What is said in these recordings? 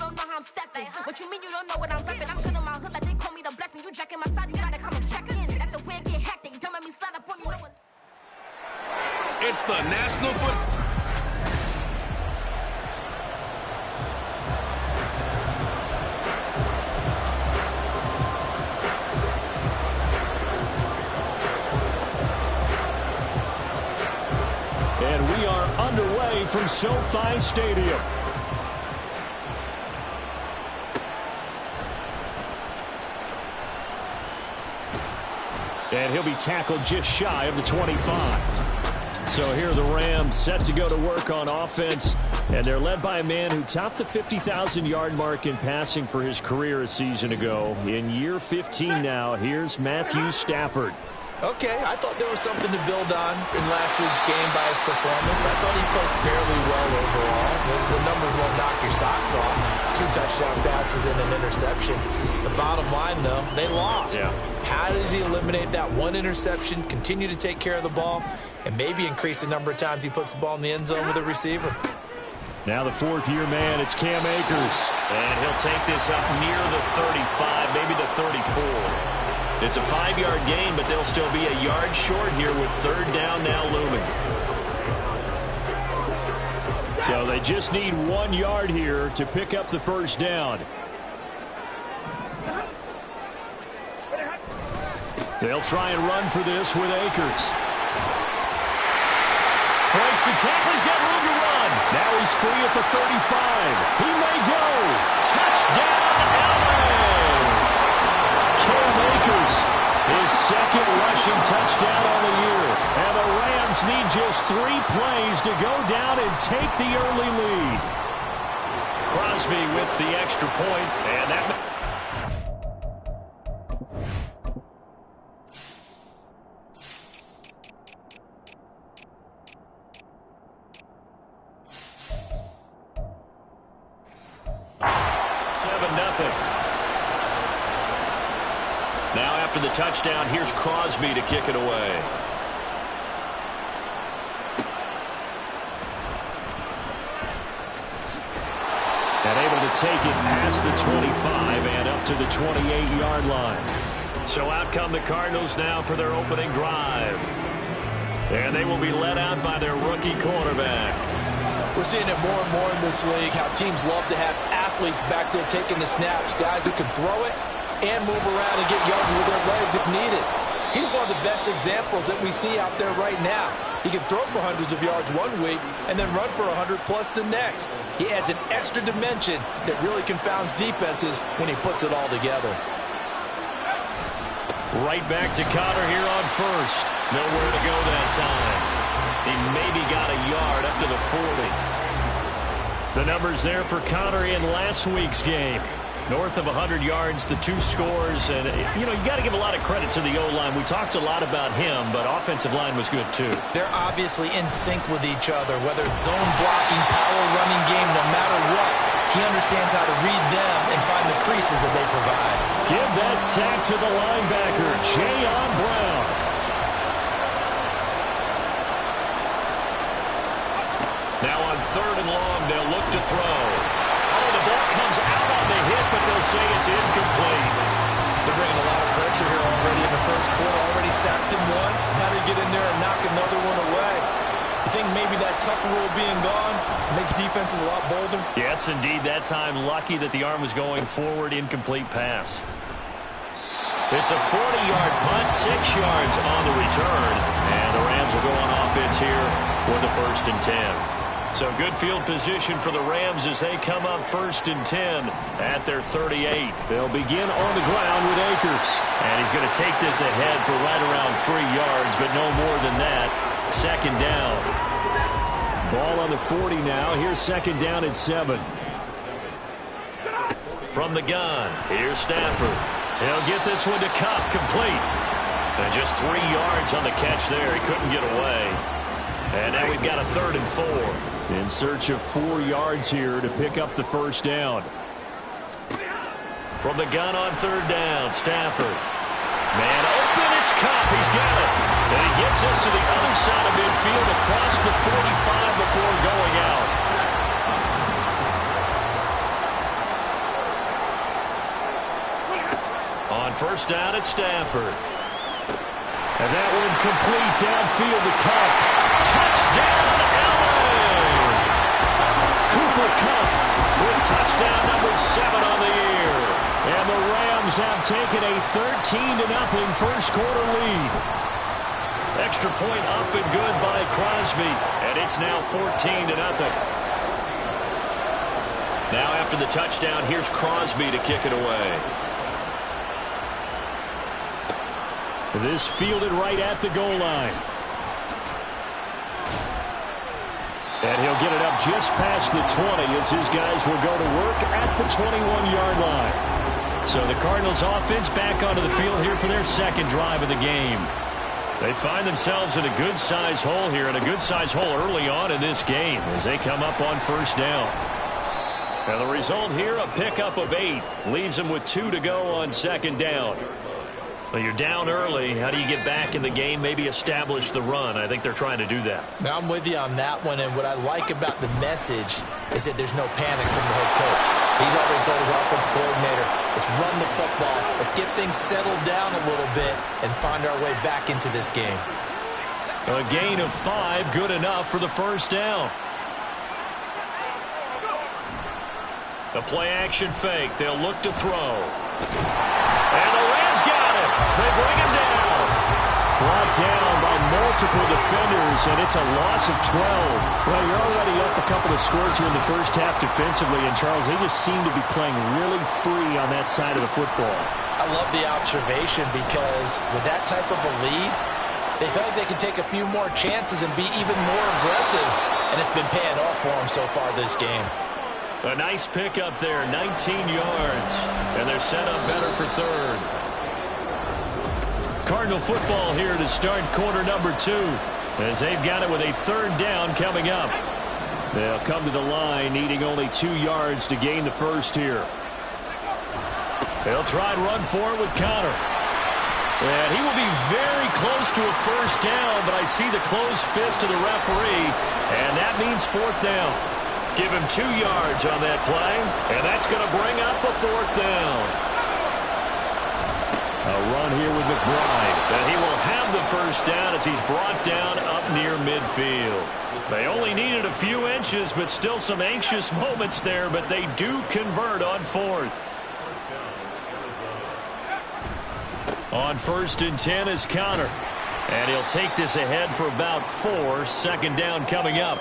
don't know how I'm stepping. What you mean you don't know what I'm repping? I'm feeling my hood like they call me the blessing. You jacking my side, you gotta come and check in. That's the way it get hectic. Don't make me slide up on you. It's the National Football. And we are underway from SoFi Stadium. And he'll be tackled just shy of the 25. So here are the Rams set to go to work on offense. And they're led by a man who topped the 50,000-yard mark in passing for his career a season ago. In year 15 now, here's Matthew Stafford. Okay, I thought there was something to build on in last week's game by his performance. I thought he played fairly well overall. The numbers won't knock your socks off. 2 touchdown passes and an interception. The bottom line, though, they lost. Yeah. How does he eliminate that one interception, continue to take care of the ball, and maybe increase the number of times he puts the ball in the end zone with a receiver? Now the fourth-year man, it's Cam Akers. And he'll take this up near the 35, maybe the 34. It's a 5-yard gain, but they'll still be a yard short here with third down now looming. So they just need 1 yard here to pick up the first down. They'll try and run for this with Akers. Breaks the tackle. He's got room to run. Now he's free at the 35. He may go. Touchdown, LA! Cam Akers, his second rushing touchdown on the year. And the Rams need just 3 plays to go down and take the early lead. Crosby with the extra point, and that... Now after the touchdown, here's Crosby to kick it away. And able to take it past the 25 and up to the 28-yard line. So out come the Cardinals now for their opening drive. And they will be led out by their rookie quarterback. We're seeing it more and more in this league, how teams love to have athletes back there taking the snaps, guys who can throw it and move around and get yards with their legs if needed. He's one of the best examples that we see out there right now. He can throw for hundreds of yards one week and then run for 100+ the next. He adds an extra dimension that really confounds defenses when he puts it all together. Right back to Connor here on first. Nowhere to go that time. He maybe got a yard up to the 40. The numbers there for Connor in last week's game. North of 100 yards, the 2 scores. And, you got to give a lot of credit to the O-line. We talked a lot about him, but offensive line was good, too. They're obviously in sync with each other, whether it's zone blocking, power running game, no matter what. He understands how to read them and find the creases that they provide. Give that sack to the linebacker, Jayon Brown. Now on 3rd and long, they'll look to throw. Oh, the ball comes out on the hit, but they'll say it's incomplete. They're bringing a lot of pressure here already in the first quarter. Already sacked him once. How to get in there and knock another one away. I think maybe that Tucker rule being gone makes defenses a lot bolder. Yes, indeed. That time, lucky that the arm was going forward. Incomplete pass. It's a 40-yard punt, 6 yards on the return. And the Rams will go on offense here for the 1st and 10. So good field position for the Rams as they come up 1st and 10 at their 38. They'll begin on the ground with Akers. And he's going to take this ahead for right around 3 yards, but no more than that. 2nd down. Ball on the 40 now. Here's 2nd down at 7. From the gun, here's Stafford. He'll get this one to Cup, complete. And just 3 yards on the catch there. He couldn't get away. And now we've got a 3rd and 4. In search of 4 yards here to pick up the first down. From the gun on 3rd down, Stafford. Man open, it's Cup. He's got it. And he gets us to the other side of midfield across the 45 before going out. on first down at Stafford. And that one complete downfield to Cup. Touchdown, LA! Cooper Kupp with touchdown number 7 on the year. And the Rams have taken a 13-0 first quarter lead. Extra point up and good by Crosby. And it's now 14-0. Now after the touchdown, here's Crosby to kick it away. This fielded right at the goal line. And he'll get it up just past the 20 as his guys will go to work at the 21-yard line. So the Cardinals offense back onto the field here for their second drive of the game. They find themselves in a good-sized hole here, and a good-sized hole early on in this game as they come up on first down. And the result here, a pickup of 8. Leaves them with 2 to go on second down. Well, you're down early. How do you get back in the game, maybe establish the run? I think they're trying to do that. Now, I'm with you on that one, and what I like about the message is that there's no panic from the head coach. He's already told his offensive coordinator, let's run the football, let's get things settled down a little bit and find our way back into this game. A gain of 5, good enough for the first down. The play-action fake. They'll look to throw. And the Rams got it. They bring him down. Brought down by multiple defenders, and it's a loss of 12. Well, you're already up a couple of scores here in the first half defensively, and Charles, they just seem to be playing really free on that side of the football. I love the observation because with that type of a lead, they felt like they could take a few more chances and be even more aggressive, and it's been paying off for them so far this game. A nice pickup there, 19 yards, and they're set up better for third. Cardinal football here to start quarter number 2 as they've got it with a third down coming up. They'll come to the line needing only 2 yards to gain the first here. They'll try and run for it with Connor. And he will be very close to a first down, but I see the closed fist of the referee, and that means fourth down. Give him 2 yards on that play, and that's going to bring up a fourth down. A run here with McBride, and he will have the first down as he's brought down up near midfield. They only needed a few inches, but still some anxious moments there, but they do convert on fourth. On 1st and 10 is Connor, and he'll take this ahead for about 4. Second down coming up.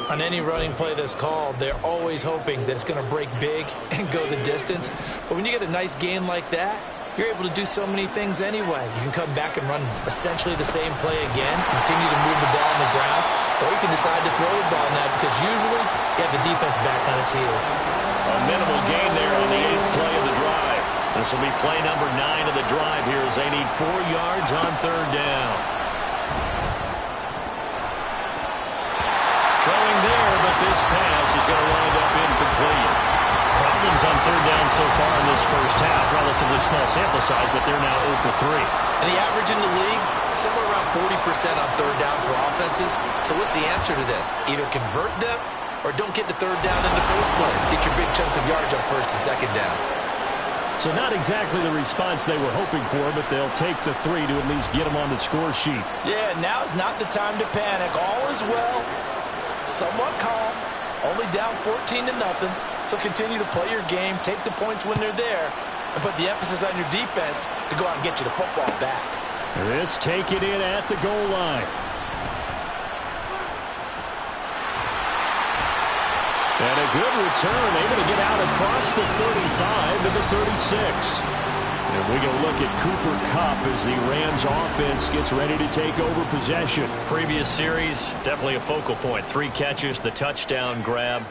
On any running play that's called, they're always hoping that it's going to break big and go the distance. But when you get a nice gain like that, you're able to do so many things anyway. You can come back and run essentially the same play again, continue to move the ball on the ground, or you can decide to throw the ball now because usually you have the defense back on its heels. A minimal gain there on the 8th play of the drive. This will be play number 9 of the drive here as they need 4 yards on third down. Throwing there, but this pass is going to wind up incomplete. Problems on third down so far in this first half. Relatively small sample size, but they're now 0 for 3. And the average in the league, somewhere around 40% on third down for offenses. So what's the answer to this? Either convert them or don't get to third down in the first place. Get your big chunks of yards on first and second down. So not exactly the response they were hoping for, but they'll take the 3 to at least get them on the score sheet. Yeah, now is not the time to panic. All is well. Somewhat calm, only down 14-0, so continue to play your game, take the points when they're there, and put the emphasis on your defense to go out and get you the football back. This take it in at the goal line. And a good return, able to get out across the 35 to the 36. And we go look at Cooper Kupp as the Rams offense gets ready to take over possession. Previous series, definitely a focal point. 3 catches, the touchdown grab.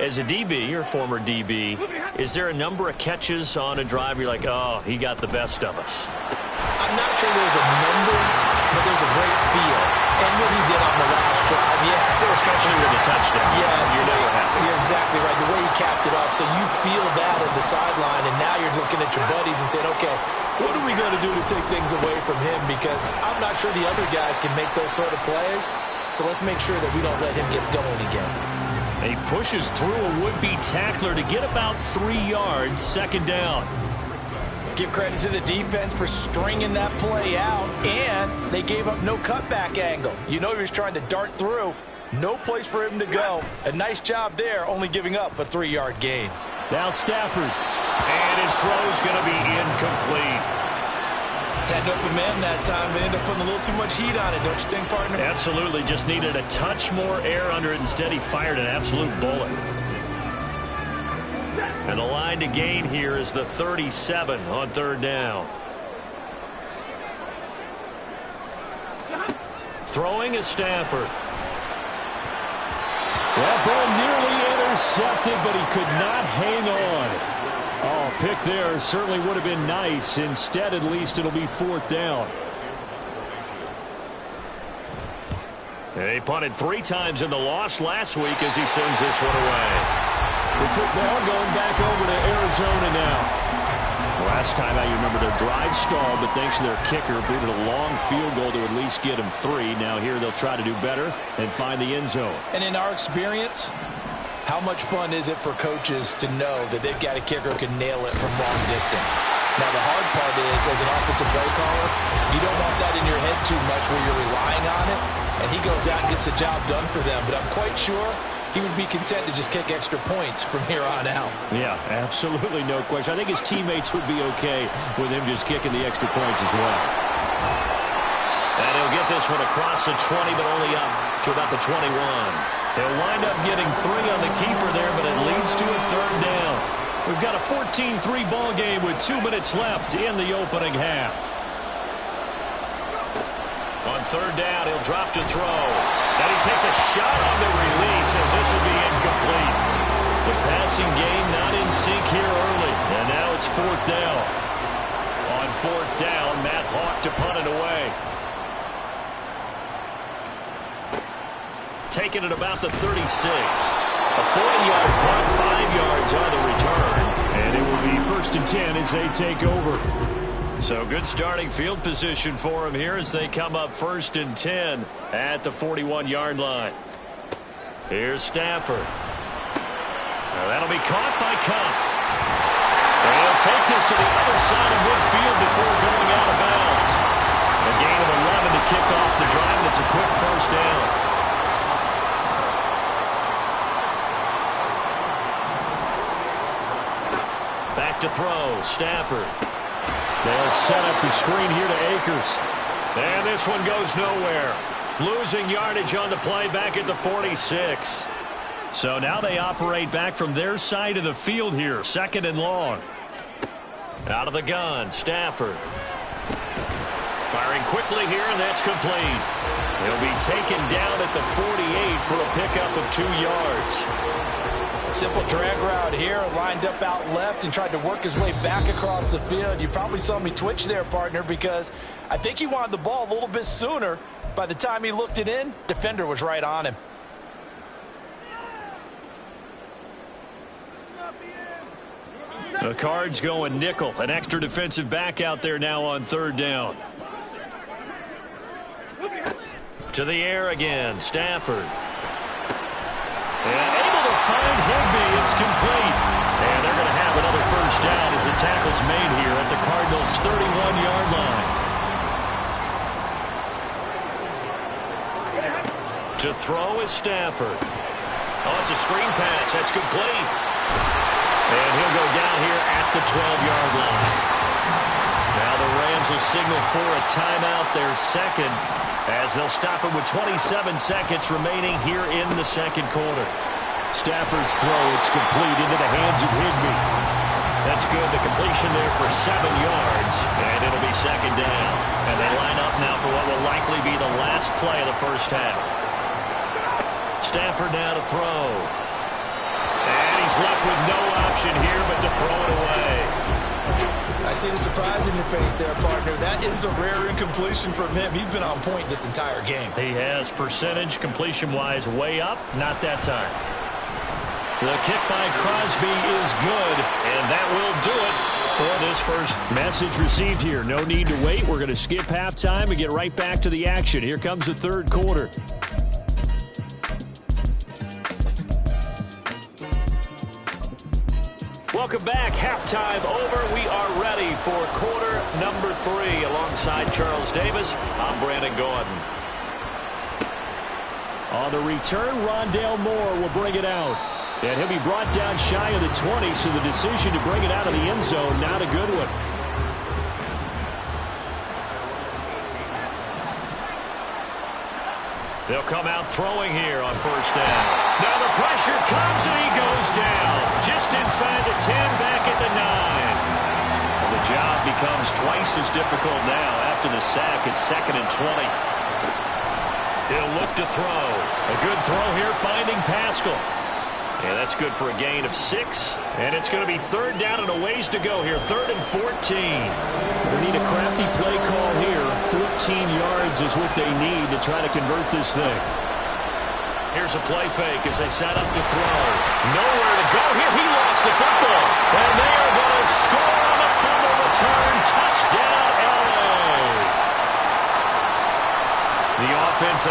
As a DB, or former DB, is there a number of catches on a drive you're like, oh, he got the best of us? I'm not sure there's a number, but there's a great feel. And what he did on the last drive, especially with the touchdown. Yes, you know what happened. You're exactly right. The way he capped it off, so you feel that at the sideline, and now you're looking at your buddies and saying, okay, what are we going to do to take things away from him? Because I'm not sure the other guys can make those sort of plays, so let's make sure that we don't let him get going again. He pushes through a would-be tackler to get about 3 yards, second down. Give credit to the defense for stringing that play out, and they gave up no cutback angle. You know he was trying to dart through. No place for him to go. A nice job there, only giving up a 3-yard gain. Now Stafford. And his throw's going to be incomplete. Had an open man that time, but ended up putting a little too much heat on it, don't you think, partner? Absolutely. Just needed a touch more air under it. Instead, he fired an absolute bullet. And the line to gain here is the 37 on third down. Throwing is Stafford. That ball nearly intercepted, but he could not hang on. Oh, pick there certainly would have been nice. Instead, at least, it'll be fourth down. He punted 3 times in the loss last week as he sends this one away. The football going back over to Arizona now. Last time out, you remember their drive stalled, but thanks to their kicker, booted a long field goal to at least get them 3. Now here they'll try to do better and find the end zone. And in our experience, how much fun is it for coaches to know that they've got a kicker who can nail it from long distance? Now, the hard part is, as an offensive play caller, you don't want that in your head too much where you're relying on it, and he goes out and gets the job done for them. But I'm quite sure he would be content to just kick extra points from here on out. Yeah, absolutely no question. I think his teammates would be okay with him just kicking the extra points as well. And he'll get this one across the 20, but only up to about the 21. He'll wind up getting 3 on the keeper there, but it leads to a third down. We've got a 14-3 ball game with 2 minutes left in the opening half. On third down, he'll drop to throw. And he takes a shot on the release as this will be incomplete. The passing game not in sync here early. And now it's fourth down. On fourth down, Matt Hawk to punt it away. Taking it about the 36. A 40-yard punt, 5 yards on the return. And it will be first and 10 as they take over. So good starting field position for him here as they come up first and 10 at the 41-yard line. Here's Stafford. Now that'll be caught by Cup. And he'll take this to the other side of midfield before going out of bounds. A gain of 11 to kick off the drive, and it's a quick first down. Back to throw, Stafford. They'll set up the screen here to Akers. And this one goes nowhere. Losing yardage on the play back at the 46. So now they operate back from their side of the field here. Second and long. Out of the gun, Stafford. Firing quickly here, and that's complete. He'll be taken down at the 48 for a pickup of 2 yards. Simple drag route here, lined up out left and tried to work his way back across the field. You probably saw me twitch there, partner, because I think he wanted the ball a little bit sooner. By the time he looked it in, defender was right on him. The Cards going nickel. An extra defensive back out there now on third down. To the air again, Stafford. And able to find Higbee. It's complete. And they're going to have another first down as the tackle's made here at the Cardinals' 31-yard line. To throw is Stafford. Oh, it's a screen pass. That's complete. And he'll go down here at the 12-yard line. Now the Rams will signal for a timeout, their second, as they'll stop it with 27 seconds remaining here in the second quarter. Stafford's throw, it's complete into the hands of Higbee. That's good. The completion there for 7 yards, and it'll be second down. And they line up now for what will likely be the last play of the first half. Stafford now to throw. And he's left with no option here but to throw it away. I see the surprise in your face there, partner. That is a rare incompletion from him. He's been on point this entire game. He has percentage completion-wise way up. Not that time. The kick by Crosby is good, and that will do it for this first. Message received here. No need to wait. We're going to skip halftime and get right back to the action. Here comes the third quarter. Welcome back. Halftime over. We are ready for quarter number 3. Alongside Charles Davis, I'm Brandon Gordon. On the return, Rondale Moore will bring it out. And he'll be brought down shy of the 20, so the decision to bring it out of the end zone, not a good one. They'll come out throwing here on first down. Now the pressure comes and he goes down. Just inside the 10, back at the 9. And the job becomes twice as difficult now after the sack. It's 2nd and 20. He'll look to throw. A good throw here finding Pascal. And that's good for a gain of 6. And it's going to be 3rd down and a ways to go here. 3rd and 14. They need a crafty play call here. 14 yards is what they need to try to convert this thing. Here's a play fake as they set up to throw. Nowhere to go here. He lost the football. And they are going to score on the fumble return. Touchdown, LA. The offense...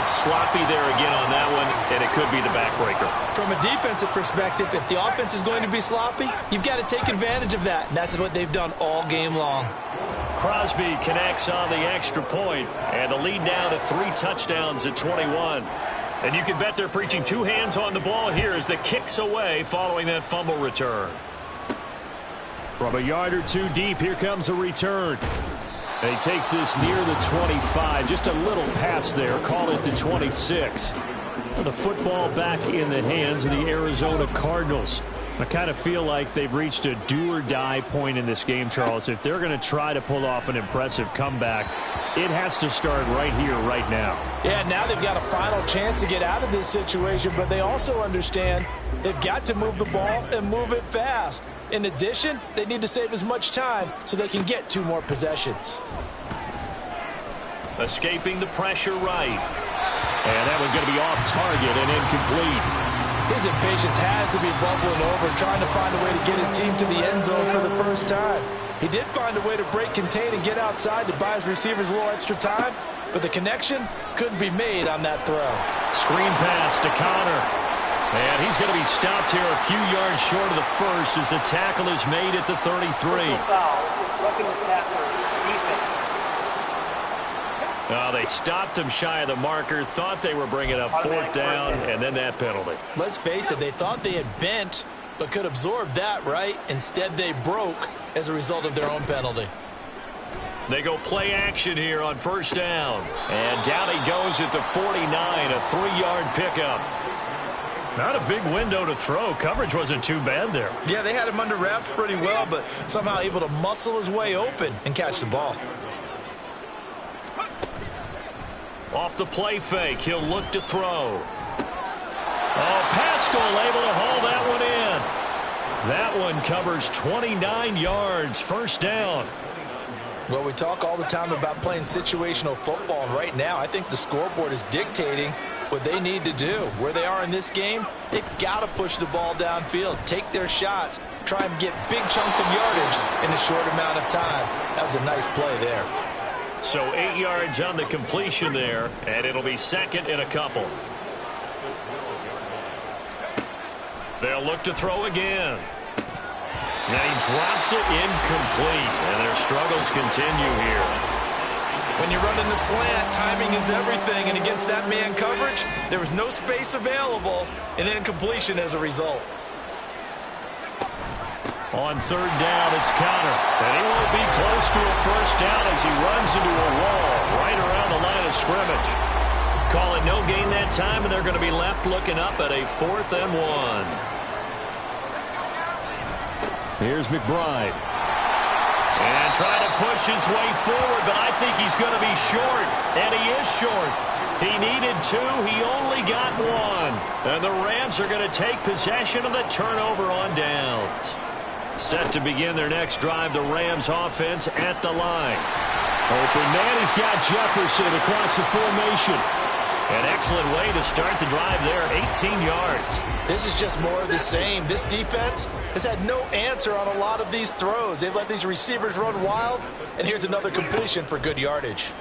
sloppy there again on that one, and it could be the backbreaker. From a defensive perspective, if the offense is going to be sloppy, you've got to take advantage of that, and that's what they've done all game long. Crosby connects on the extra point, and the lead now to 3 touchdowns at 21. And you can bet they're preaching 2 hands on the ball here as the kick's away following that fumble return. From a yard or 2 deep, here comes a return. And he takes this near the 25. Just a little pass there. Call it the 26. The football back in the hands of the Arizona Cardinals. I kind of feel like they've reached a do-or-die point in this game, Charles. If they're going to try to pull off an impressive comeback, it has to start right here, right now. Yeah, now they've got a final chance to get out of this situation, but they also understand they've got to move the ball and move it fast. In addition, they need to save as much time so they can get 2 more possessions. Escaping the pressure right. And that one's going to be off target and incomplete. His impatience has to be bubbling over, trying to find a way to get his team to the end zone for the first time. He did find a way to break contain and get outside to buy his receivers a little extra time, but the connection couldn't be made on that throw. Screen pass to Connor. And he's going to be stopped here a few yards short of the first as the tackle is made at the 33. They stopped him shy of the marker, thought they were bringing up 4th down, and then that penalty. Let's face it, they thought they had bent, but could absorb that, right? Instead, they broke as a result of their own penalty. They go play action here on first down. And down he goes at the 49, a 3-yard pickup. Not a big window to throw. Coverage wasn't too bad there. Yeah, they had him under wraps pretty well, but somehow able to muscle his way open and catch the ball. Off the play fake, he'll look to throw. Oh, Pascal able to haul that one in. That one covers 29 yards, first down. Well, we talk all the time about playing situational football, and right now I think the scoreboard is dictating what they need to do. Where they are in this game, they've got to push the ball downfield, take their shots, try and get big chunks of yardage in a short amount of time. That was a nice play there. So 8 yards on the completion there, and it'll be 2nd and a couple. They'll look to throw again. And he drops it incomplete, and their struggles continue here. When you're running the slant, timing is everything, and against that man coverage, there was no space available, and incompletion as a result. On 3rd down, it's Connor. And he won't be close to a first down as he runs into a wall right around the line of scrimmage. Call it no gain that time, and they're going to be left looking up at a 4th and 1. Here's McBride. And trying to push his way forward, but I think he's going to be short. And he is short. He needed 2. He only got 1. And the Rams are going to take possession of the turnover on downs. Set to begin their next drive, the Rams offense at the line. Open man, he's got Jefferson across the formation. An excellent way to start the drive there, 18 yards. This is just more of the same. This defense has had no answer on a lot of these throws. They've let these receivers run wild, and here's another completion for good yardage.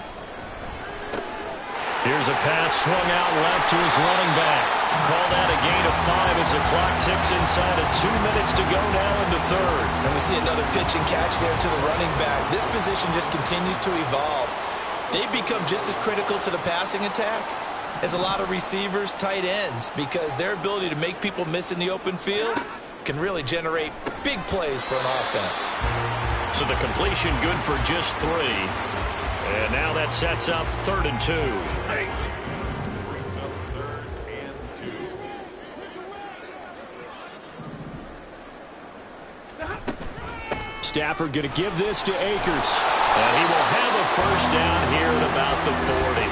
Here's a pass swung out left to his running back. Called out a gain of 5 as the clock ticks inside of 2 minutes to go now into third. And we see another pitch and catch there to the running back. This position just continues to evolve. They've become just as critical to the passing attack as a lot of receivers, tight ends, because their ability to make people miss in the open field can really generate big plays for an offense. So the completion good for just 3. And now that sets up 3rd and 2. Stafford going to give this to Akers. And he will have a first down here at about the 40.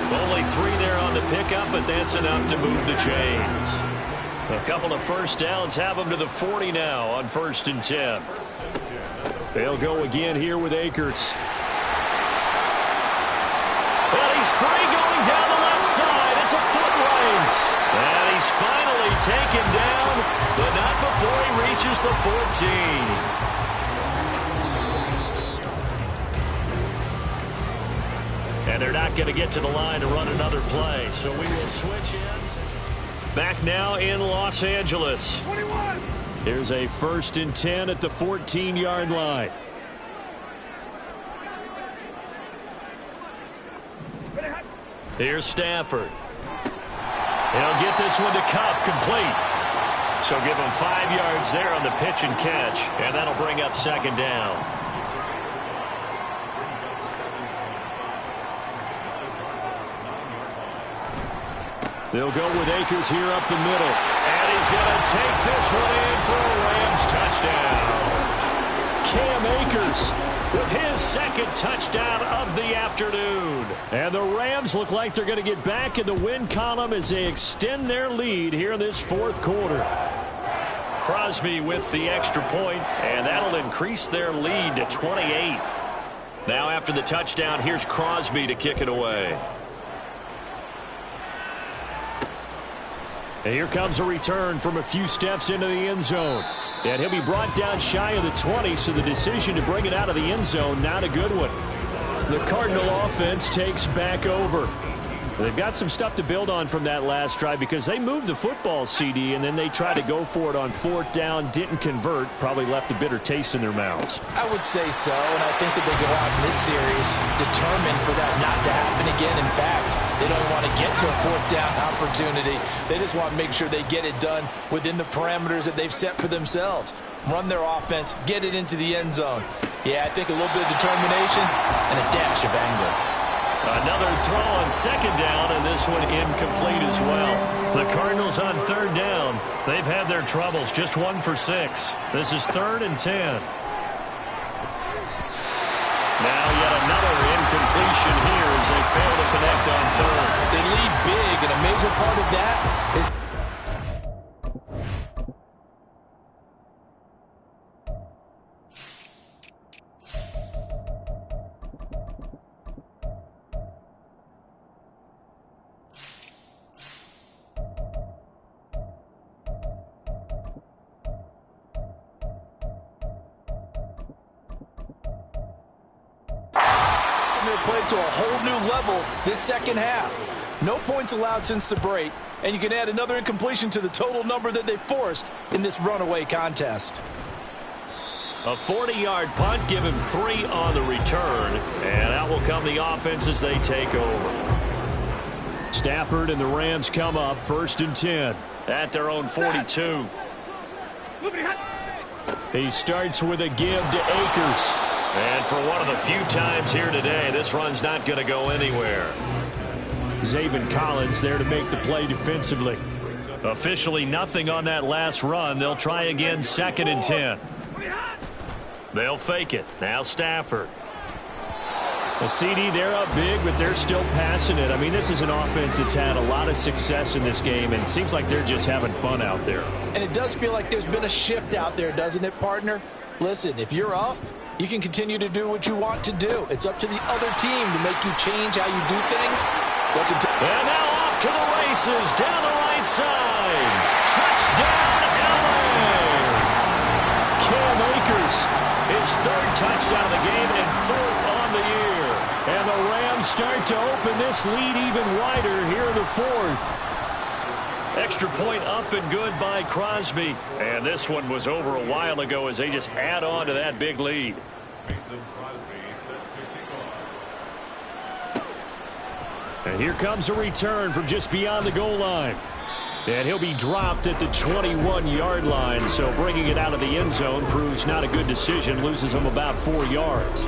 Only 3 there on the pickup, but that's enough to move the chains. A couple of first downs have them to the 40 now on 1st and 10. They'll go again here with Akers. Well, he's free going down the left side. It's a foot race. And he's finally taken down, but not before he reaches the 14. And they're not going to get to the line to run another play. So we will switch ends. Back now in Los Angeles. 21. Here's a 1st and 10 at the 14-yard line. Here's Stafford. He'll get this one to Cup, complete. So give him 5 yards there on the pitch and catch, and that'll bring up 2nd down. They'll go with Akers here up the middle. And he's going to take this one in for a Rams touchdown. Cam Akers with his 2nd touchdown of the afternoon. And the Rams look like they're going to get back in the win column as they extend their lead here in this 4th quarter. Crosby with the extra point, and that'll increase their lead to 28. Now after the touchdown, here's Crosby to kick it away. And here comes a return from a few steps into the end zone. And he'll be brought down shy of the 20, so the decision to bring it out of the end zone, not a good one. The Cardinal offense takes back over. They've got some stuff to build on from that last drive because they moved the football, CD, and then they tried to go for it on 4th down, didn't convert, probably left a bitter taste in their mouths. I would say so, and I think that they go out in this series determined for that not to happen again. In fact, they don't want to get to a 4th down opportunity. They just want to make sure they get it done within the parameters that they've set for themselves. Run their offense, get it into the end zone. Yeah, I think a little bit of determination and a dash of anger. Another throw on 2nd down, and this one incomplete as well. The Cardinals on 3rd down. They've had their troubles, just 1 for 6. This is 3rd and 10. Now yet another incompletion here as they fail to connect on 3rd. They lead big, and a major part of that is played to a whole new level this 2nd half. No points allowed since the break, and you can add another incompletion to the total number that they forced in this runaway contest. A 40-yard punt, give him 3 on the return, and out will come the offense as they take over. Stafford and the Rams come up 1st and 10. At their own 42. He starts with a give to Akers. And for one of the few times here today, this run's not going to go anywhere. Zaven Collins there to make the play defensively. Officially nothing on that last run. They'll try again 2nd and 10. They'll fake it. Now Stafford. The CD, they're up big, but they're still passing it. I mean, this is an offense that's had a lot of success in this game, and it seems like they're just having fun out there. And it does feel like there's been a shift out there, doesn't it, partner? Listen, if you're up, You can continue to do what you want to do. It's up to the other team to make you change how you do things. And now off to the races down the right side. Touchdown, LA! Cam Akers, his third touchdown of the game and fourth on the year. And the Rams start to open this lead even wider here in the fourth. Extra point up and good by Crosby. And this one was over a while ago as they just add on to that big lead. And here comes a return from just beyond the goal line. And he'll be dropped at the 21-yard line. So bringing it out of the end zone proves not a good decision. Loses him about 4 yards.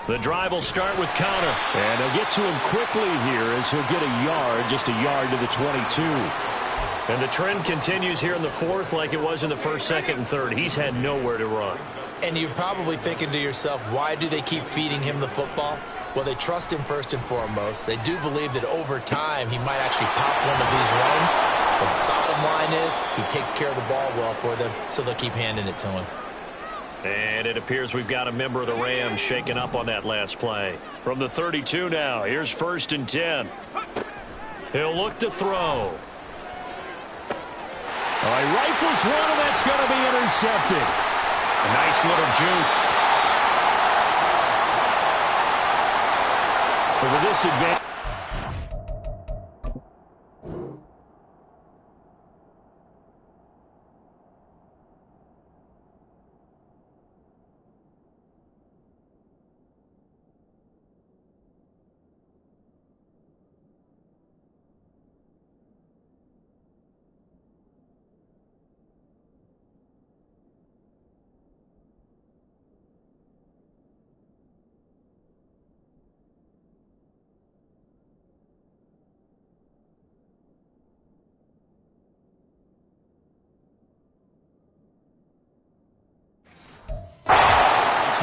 The drive will start with Connor. And they'll get to him quickly here as he'll get a yard, just a yard to the 22. And the trend continues here in the fourth like it was in the first, second, and third. He's had nowhere to run. And you're probably thinking to yourself, why do they keep feeding him the football? Well, they trust him first and foremost. They do believe that over time he might actually pop one of these runs. The bottom line is he takes care of the ball well for them, so they'll keep handing it to him. And it appears we've got a member of the Rams shaken up on that last play. From the 32 now, here's 1st and 10. He'll look to throw. All right, rifles one, and that's going to be intercepted. A nice little juke. Over this advantage.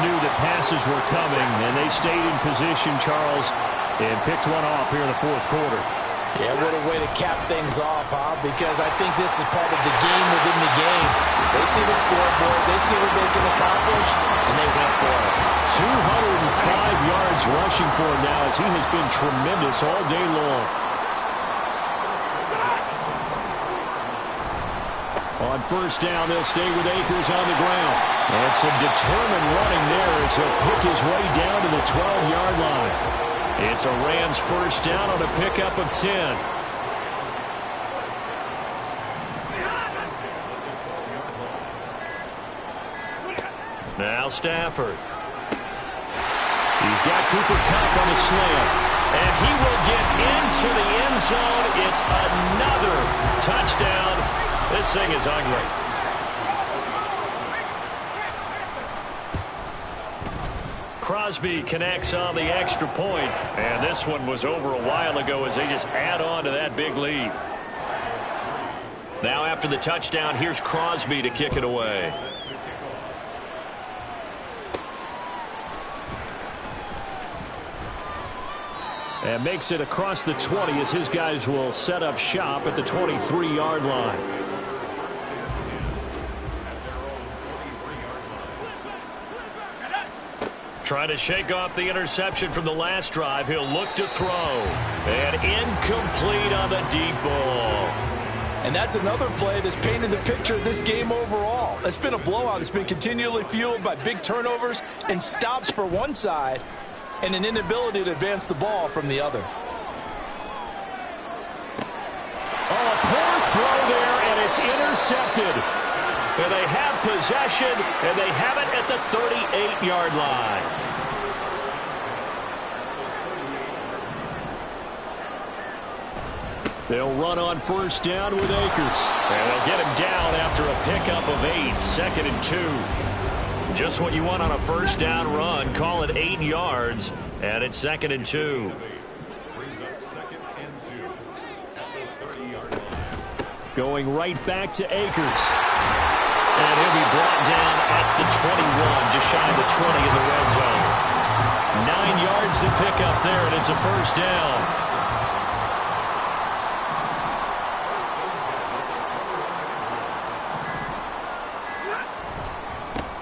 Knew that passes were coming, and they stayed in position, Charles, and picked one off here in the fourth quarter. Yeah, what a way to cap things off, huh? Because I think this is part of the game within the game. They see the scoreboard, they see what they can accomplish, and they went for it. 205 yards rushing for him now as he has been tremendous all day long. On first down, they'll stay with Akers on the ground. And some determined running there as he'll pick his way down to the 12-yard line. It's a Rams first down on a pickup of 10. Now Stafford. He's got Cooper Kupp on the slam. And he will get into the end zone. It's another touchdown. This thing is ugly. Crosby connects on the extra point. And this one was over a while ago as they just add on to that big lead. Now after the touchdown, here's Crosby to kick it away. And makes it across the 20 as his guys will set up shop at the 23-yard line. Trying to shake off the interception from the last drive. He'll look to throw. And incomplete on the deep ball. And that's another play that's painted the picture of this game overall. It's been a blowout. It's been continually fueled by big turnovers and stops for one side and an inability to advance the ball from the other. Oh, a poor throw there, and it's intercepted. And they have possession, and they have it at the 38-yard line. They'll run on first down with Akers. And they'll get him down after a pickup of 8, 2nd and 2. Just what you want on a first down run. Call it 8 yards, and it's 2nd and 2. Going right back to Akers. And he'll be brought down at the 21, just shy of the 20 in the red zone. 9 yards to pick up there, and it's a first down.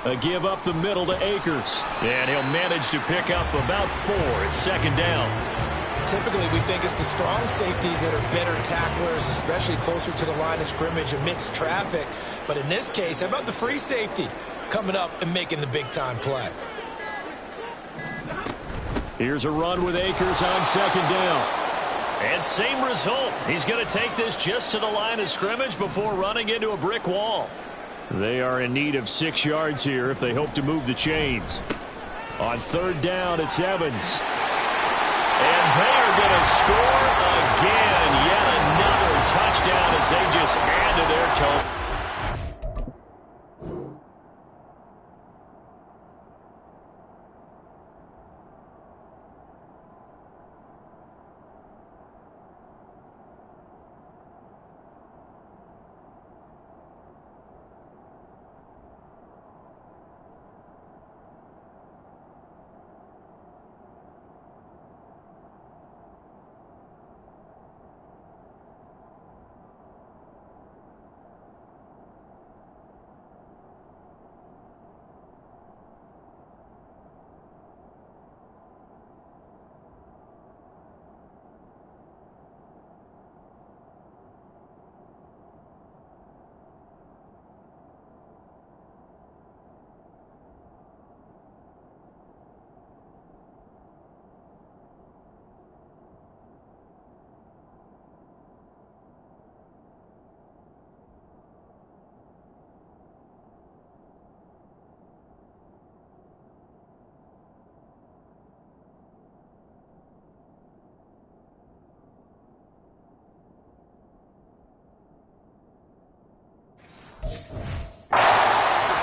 A give up the middle to Akers. And he'll manage to pick up about 4 at second down. Typically, we think it's the strong safeties that are better tacklers, especially closer to the line of scrimmage amidst traffic. But in this case, how about the free safety coming up and making the big-time play? Here's a run with Akers on second down. And same result. He's going to take this just to the line of scrimmage before running into a brick wall. They are in need of 6 yards here if they hope to move the chains. On third down, it's Evans. And they are going to score again. Yet another touchdown as they just add to their total.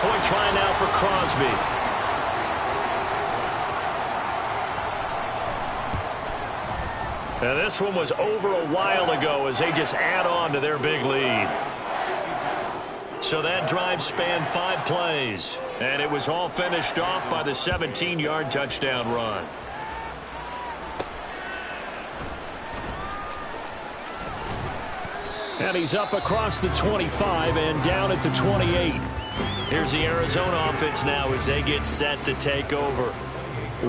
Point try now for Crosby. Now this one was over a while ago as they just add on to their big lead. So that drive spanned 5 plays, and it was all finished off by the 17-yard touchdown run. And he's up across the 25 and down at the 28. Here's the Arizona offense now as they get set to take over.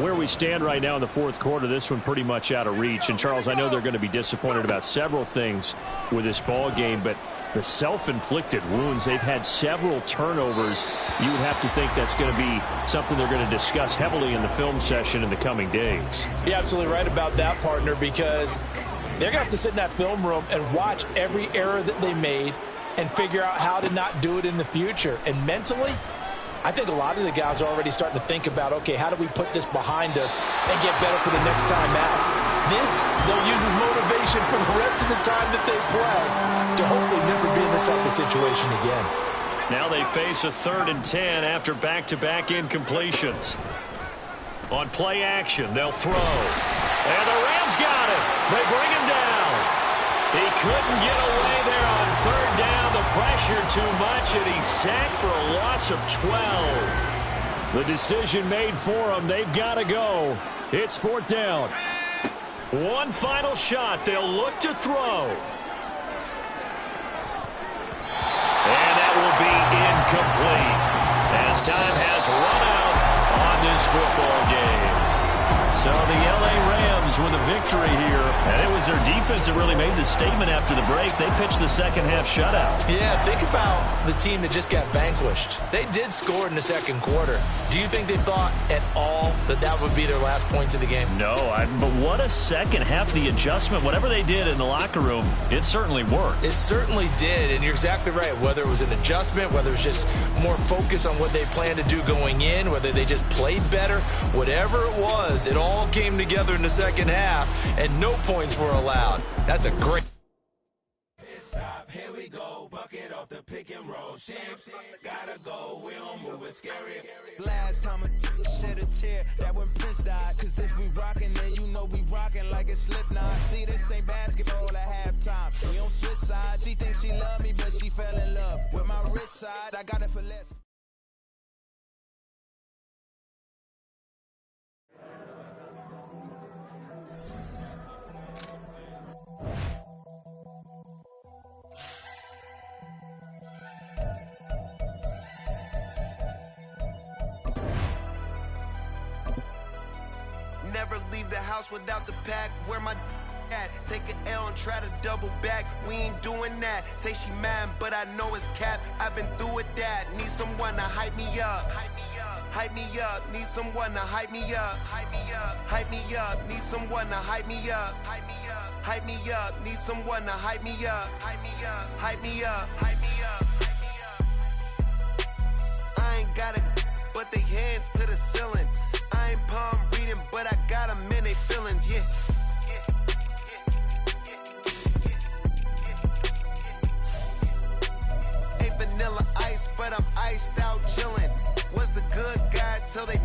Where we stand right now in the fourth quarter, this one pretty much out of reach. And, Charles, I know they're going to be disappointed about several things with this ball game, but the self-inflicted wounds, they've had several turnovers. You would have to think that's going to be something they're going to discuss heavily in the film session in the coming days. You're absolutely right about that, partner, because they're going to have to sit in that film room and watch every error that they made and figure out how to not do it in the future. And mentally, I think a lot of the guys are already starting to think about, okay, how do we put this behind us and get better for the next time out? This, they'll use as motivation for the rest of the time that they play to hopefully never be in this type of situation again. Now they face a 3rd and 10 after back-to-back incompletions. On play action, they'll throw. And the Rams got him. They bring him down. He couldn't get away there on 3rd down. The pressure too much, and he's sacked for a loss of 12. The decision made for him. They've got to go. It's 4th down. One final shot. They'll look to throw. And that will be incomplete as time has run out on this football game. So the L.A. Rams with a victory here. And it was their defense that really made the statement after the break. They pitched the second-half shutout. Yeah, think about the team that just got vanquished. They did score in the second quarter. Do you think they thought at all that that would be their last points of the game? No, but what a second half. The adjustment, whatever they did in the locker room, it certainly worked. It certainly did, and you're exactly right. Whether it was an adjustment, whether it was just more focus on what they planned to do going in, whether they just played better, whatever it was, it all came together in the second half, and no points were allowed. That's a great... Here we go, bucket off the pick and roll. Gotta go, we don't move it scary. Last time a shed a tear, that when Prince died. Cause if we rockin', then you know we rockin' like it's Slipknot. See, this ain't basketball at halftime. We on switch sides. She thinks she love me, but she fell in love with my rich side. I got it for less. never leave the house without the pack. Where my at? Take an L and try to double back. We ain't doing that. Say she mad, but I know it's cap. I've been through with that. Need someone to hype me up. Hype me up. Hype me up. Need someone to hype me up. Hype me up. Hype me up. Need someone to hype me up. Hype me up. Hype me up. Need someone to hype me up. Hype me up. Hype me up. Hype me up. I ain't got it, but they hands to the ceiling. I ain't palm reading, but I got them in they feelings, yeah. Ain't vanilla ice, but I'm iced out chillin'. Was the good guy till they